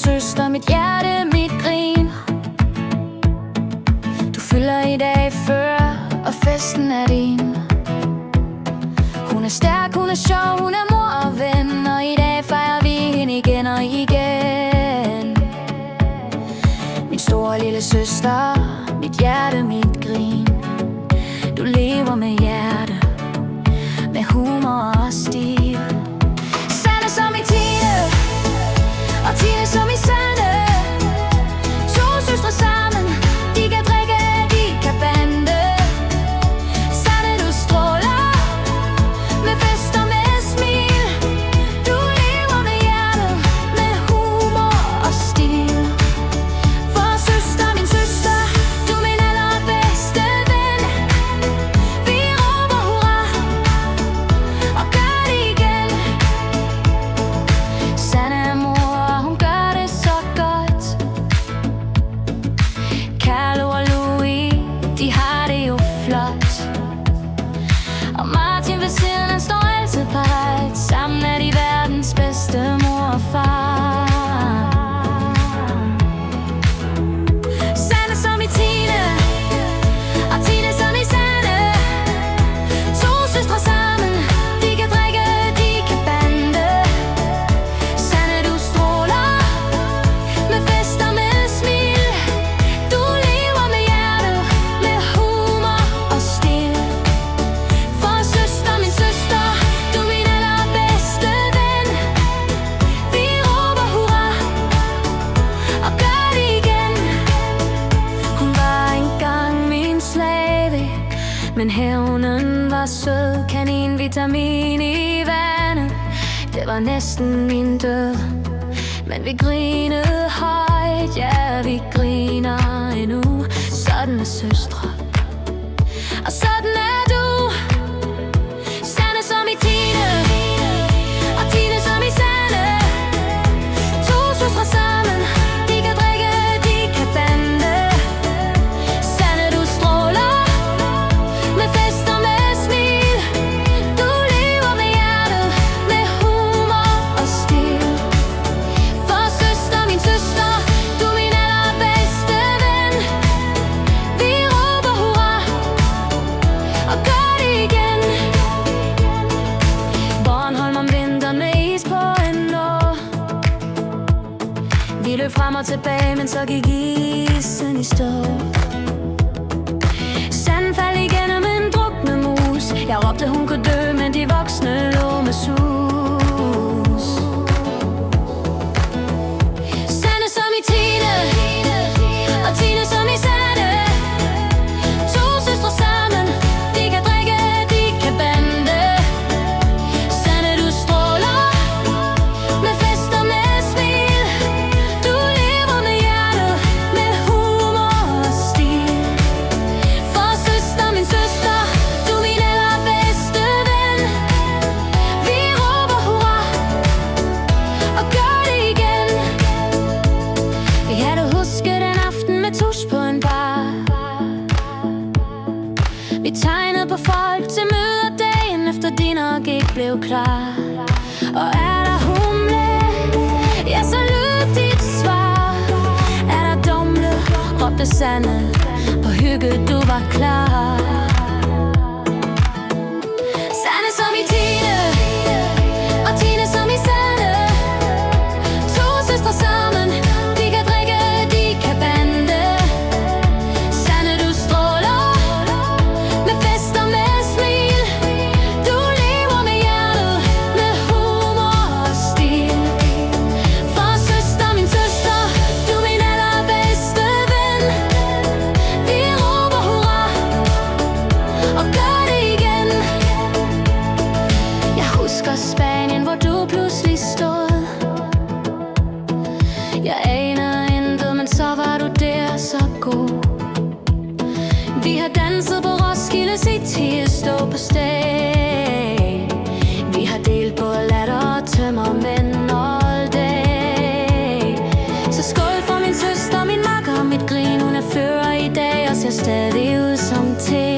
søster, mit hjerte, mit grin. Du fylder i dag før, og festen er din. Hun er stærk, hun er sjov, hun er mor og ven, og i dag fejrer vi hende igen og igen. Min store lille søster, mit hjerte, mit grin. Du lever med hjerte, med humor og stil. Sanne som i Tine, og Tine som i Sanne. To søstre sammen, de kan drikke, de kan bande. Sanne, du stråler med fest og med smil. Du lever med hjerte, med humor og stil. For søster, min søster, du er min allerbedste ven. Vi råber hurra og gør det igen. Sanne er mor, hun gør det så godt. Carlo og Louis, de har det jo flot. Og Martin ved siden, han står altid parat. Sammen er de verdens bedste mor og far. Sanne som i Tine, og Tine som i Sanne. To søstre sammen, de kan drikke, de kan bande. Sanne, du stråler med fest og med smil. Du lever med hjerte, med humor og stil. For søster, min søster, du er min allerbedste ven. Vi råber hurra og gør det igen. Hun var engang min slave, men hævnen var sød. Kanin, vitamin i vandet, det var næsten min død. Men vi grinede højt, ja, vi griner endnu. Sådan er søstre, og sådan er du. Sanne som i Tine, og Tine som i Sanne. To søstre sammen, de kan drikke, de kan bande. Sanne, du stråler med fest og med smil. Du lever med hjerte, med humor og stil. For søster, min søster, du er min allerbedste ven. Vi råber hurra og gør det igen. Bornholm om vinteren med is på endnu. Vi løb frem og tilbage, men så gik isen i stå. Sanden faldt igennem en drukne mus. Jeg råbte, hun kunne dø, men de voksne lå med sus. Sanne som i Tine, og Tine som i Sanne. To søstre sammen, de kan drikke, de kan bande. Sanne, du stråler med fest og med smil. Du lever med hjerte, med humor og stil. For søster, min søster, du er min allerbedste ven. Vi råber hurra og gør det igen. Ja, du husker den aften med tusch på en bar. Vi tegnede på folk til møder dagen efter din nok ikke blev klar. Og er der humle, ja, så lød dit svar. Er der dumle, råbte Sanne, på hygge du var klar. Sanne som i Tine, og Tine som i Sanne. To søstre sammen, de kan drikke, de kan bande. Sanne, du stråler med fest og med smil. Du lever med hjerte, med humor og stil. For søster, min søster, du er min allerbedste ven. Vi råber hurra og gør det igen. Jeg husker Spanien, hvor du pludselig stod. Jeg aner intet, men så var du der så god. Vi har danset på Roskilde, City, stå på stage. Vi har delt både latter og tømmermænd all day. Så skål for min søster, min makker, mit grin. Hun er fører i dag og ser stadig ud som te.